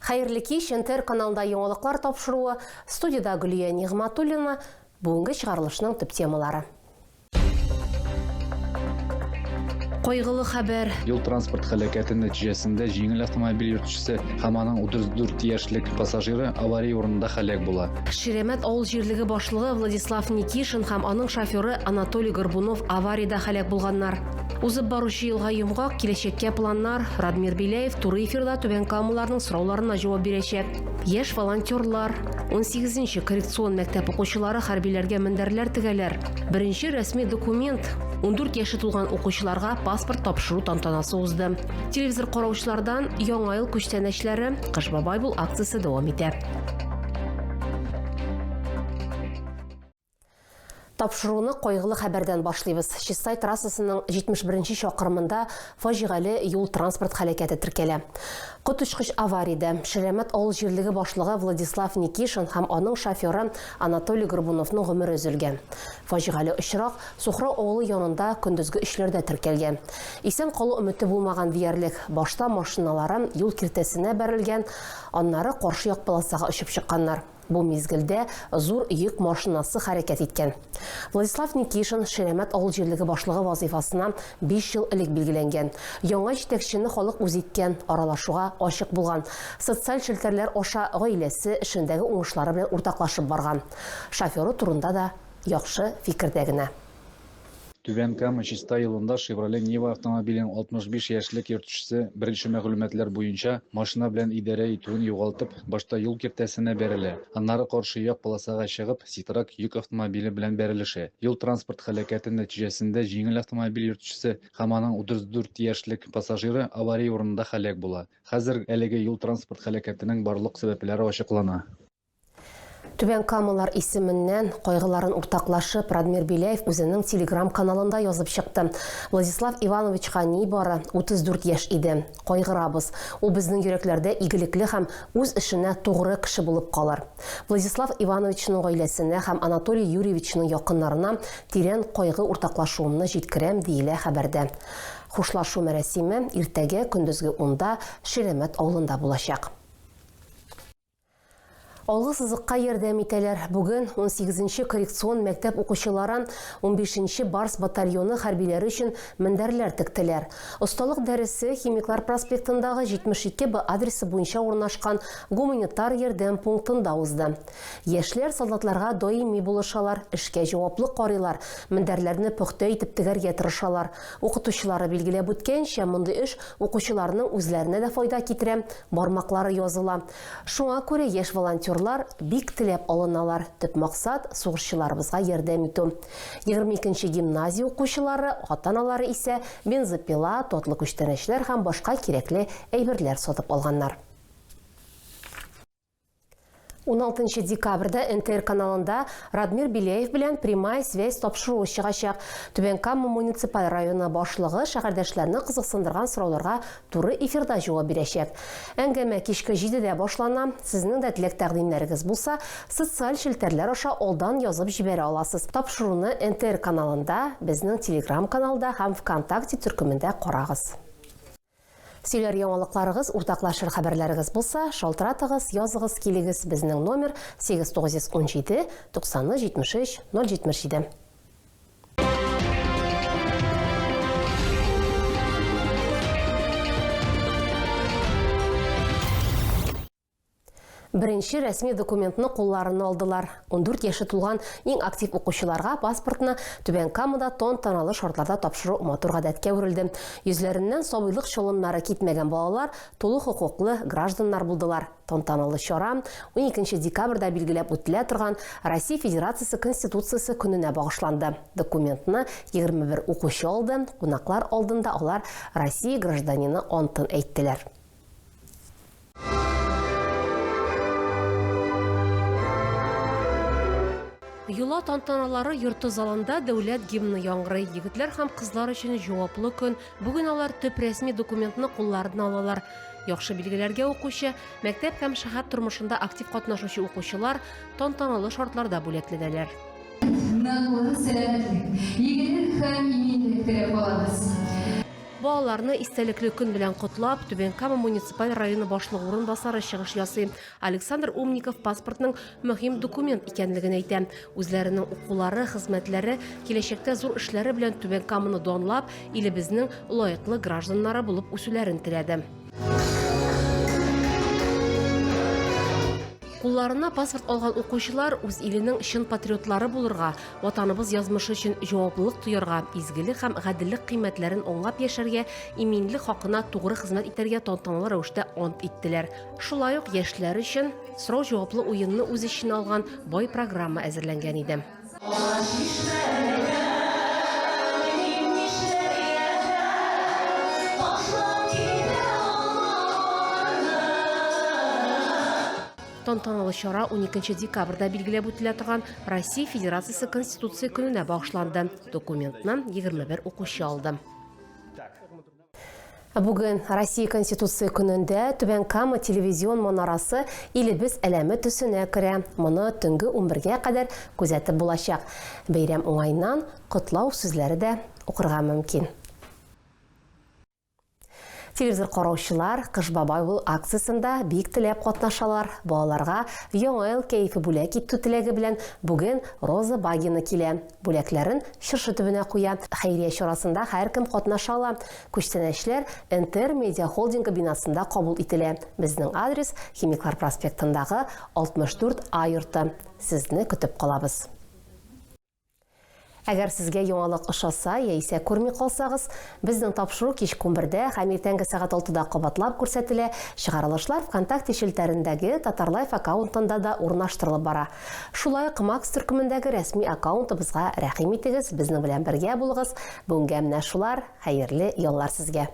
Хәерле кич, НТР каналында яңалыклар тапшыруы, студияда Гүлия Нигъматуллина, бүгенге чыгарылышның төп темалары. Кайгылы хәбәр. Юл транспорт һәлакәте нәтиҗәсендә җиңел автомобиль йөртүчесе һәм аның 34 яшьлек пассажиры авария урынында һәлак була. Шеремет авыл җирлеге башлыгы Владислав Никишин һәм аның шоферы Анатолий Горбунов авариядә һәлак булганнар. Узып баручы елга йомгак, киләчәккә планнар. Радмир Биләев туры эфирда Түбән Камаларның сорауларына җавап бирәчәк. Яшь волонтерлар, 18-нче коррекцион мәктәп укучылары хәрбиләргә мендәрләр тегәләр. Беренче рәсми документ 14 яшы тулган укучыларга паспорт тапшыру тантанасы узды. Телевизор караучылардан яңа ел күчтәнәчләре Кыш бабай бул акциясе дәвам итә. Тапшыруны кайгылы хәбәрдән башлыйбыз. Чистай трассасының 71-нче чакрымында фаҗигале юл транспорт һәлакәте теркәлә. Коточкыч авариядә Шеремет авыл җирлеге башлыгы Владислав Никишин һәм аның шоферы Анатолий Горбуновның гомере өзелгән. Фаҗигале очрак Сухра авылы янында көндезге эшләрдә теркәлгән. Исән калу өмете булмаган диярлек. Башта машиналары юл киртәсенә бәрелгән, аннары каршы як полосага очып чыкканнар. Бу мизгелдә зур йөк машинасы хәрәкәт иткән. Владислав Никишин Шеремет авыл җирлеге башлыгы вазифасына 5 ел элек билгеләнгән. Яңа җитәкчене халык үз иткән, аралашуга ачык булган. Социаль челтәрләр аша гаиләсе эшендәге уңышлары белән уртаклашып барган. Шоферы турында да яхшы фикердә генә. Түбән Кама Чистай юлында Chevrolet Niva автомобилен 65 яшьлек йөртүчесе беренче мәгълүматлар буенча машина белән идарә итүен югалтып, башта юл киртәсенә бәрелә. Аннары каршы як полосага чыгып, Citroën йөк автомобиле белән бәрелешә. Юл транспорт һәлакәте нәтиҗәсендә җиңел автомобиль йөртүчесе һәм аның 34 яшьлек пассажиры авария урынында һәлак була. Хәзер әлеге юл транспорт һәлакәтенең барлык сәбәпләре ачыклана. Түбән Камалар исеменнән кайгыларын уртаклашып Радмир Биләев үзенең Telegram каналында язып чыкты. Владислав Ивановичка нибары 34 яшь иде. Кайгырабыз. Ул безнең йөрәкләрдә игелекле һәм үз эшенә тугры кеше булып калыр. Владислав Ивановичның гаиләсенә һәм Анатолий Юрьевичның якыннарына тирән кайгы уртаклашуымны җиткерәм диелә хәбәрдә. Хушлашу мәрәсиме иртәгә көндезге 10-да Шеремет авылында булачак. Алгы сызыкка ярдәм итәләр. Бүген 18-нче коррекцион мәктәп укучыларын 15-нче Барс батальоны хәрбиләре өчен мендәрләр тектеләр. Осталык дәресе Химиклар проспектындагы 72Б адресы буенча урнашкан гуманитар ярдәм пунктында узды. Яшьләр солдатларга даими булышалар, эшкә җаваплы карыйлар, мендәрләрне пөхтә итеп тегәргә тырышалар. Укытучылары билгеләп үткәнчә, мондый эш укучыларның үзләренә дә файда китерә, бармаклары языла. Шуңа күрә яшь волонтер бик теләп алыналар. Төп максат сугышчыларыбызга ярдәм итү. 22-нче гимназия укучылары, ата-аналары исә бензопила, тотлы күчтәнәчләр һәм башка кирәкле әйберләр сатып алганнар. 16 декабрьдә НТР каналында Радмир Биләев белән прямая связь тапшыруы чыгачак. Түбән Кама муниципаль районы башлыгы шәһәрдәшләрне кызыксындырган сорауларга туры эфирда җавап бирәчәк. Әңгәмә кичке 7-дә башлана. Сезнең дә теләк тәкъдимнәрегез булса, социаль челтәрләр аша алдан язып җибәрә аласыз. Тапшыруны НТР каналында, безнең Telegram каналда һәм ВКонтакте төркемендә карагыз. Сөйләр яңалыкларыгыз, уртаклашыр хәбәрләрегез булса, шалтыратыгыз, языгыз килегез. Безнең номер 8917 90 73 077. Беренче рәсми документны кулларына алдылар. 14 яшы тулган иң актив укучыларга паспортны Түбән Камада тантаналы шартларда тапшыру матур гадәткә үрелде. Йөзләреннән сабыйлык чолымнары китмәгән балалар тулы хокуклы гражданнар булдылар. Тантаналы чара 12 декабрьдә билгеләп үтелә торган Россия Федерациясе Конституциясе көненә багышланды. Документны 21 укучы алды. Кунаклар алдында алар Россия гражданины антын әйттеләр. Юла тантаналары йорты залында дәүләт гимны яңгырый. Егетләр һәм кызлар өчен җаваплы көн. Бүген алар төп рәсми документны кулларына алалар. Яхшы билгеләргә укучы, мәктәп һәм шәһәр тормышында актив катнашучы укучылар тантаналы шартларда бүләкләнәләр. Балаларны истәлекле көн белән котлап, Түбән Кама муниципаль районы башлыгы урынбасары чыгыш ясый. Александр Умников паспортның мөһим документ икәнлеген әйтә. Үзләренең укулары, хезмәтләре, киләчәктә зур эшләре белән Түбән Каманы данлап, илебезнең лаеклы гражданнары булып үсүләрен теләде. Кулларына паспорт алган укучылар үз иленең чын патриотлары булырга, ватаныбыз язмышы өчен җаваплылык тоярга, изгелек һәм гаделлек кыйммәтләрен аңлап яшәргә, иминлек хакына тугры хезмәт итәргә тантаналы рәвештә ант иттеләр. Шулай ук яшьләр өчен сорау-җаваплы уенны үз эченә алган бай программа әзерләнгән иде. Тантаналы чара 12 декабрьдә билгеләп үтелә торган Россия Федерациясе Конституция көненә багышланды. Документны 21 укучы алды. Бүген Россия Конституция көнендә Түбән Кама телевизион манарасы илебез әләме төсенә керә. Моны төнге 11-гә кадәр күзәтеп булачак. Бәйрәм уңайыннан котлау сүзләре дә укырга мөмкин. Телевизор караучылар Кыш бабай бул акциясында бик теләп катнашалар. Балаларга яңа ел кәефе бүләк итү теләге белән бүген Роза Багина килә. Бүләкләрен чыршы төбенә куя. Хәйрия чарасында һәркем катнаша ала. Күчтәнәчләр Интер Медиа холдингы бинасында кабул ителә. Безнең адрес Химиклар проспектындагы 64А йорты. Сезне көтеп калабыз. Әгәр сезгә яңалык ошаса, яисә күрми калсагыз, безнең тапшыру кич 11-дә һәм иртәнге сәгать 6-да кабатлап күрсәтелә. Чыгарылышлар ВКонтакте шелтәрендәге Татарлайф аккаунтында да урнаштырылып бара. Шулай ук Макс төркемендәге рәсми аккаунтыбызга рәхим итегез, безнең белән бергә булыгыз. Бүгенгә менә шулар. Хәерле яллар сезгә.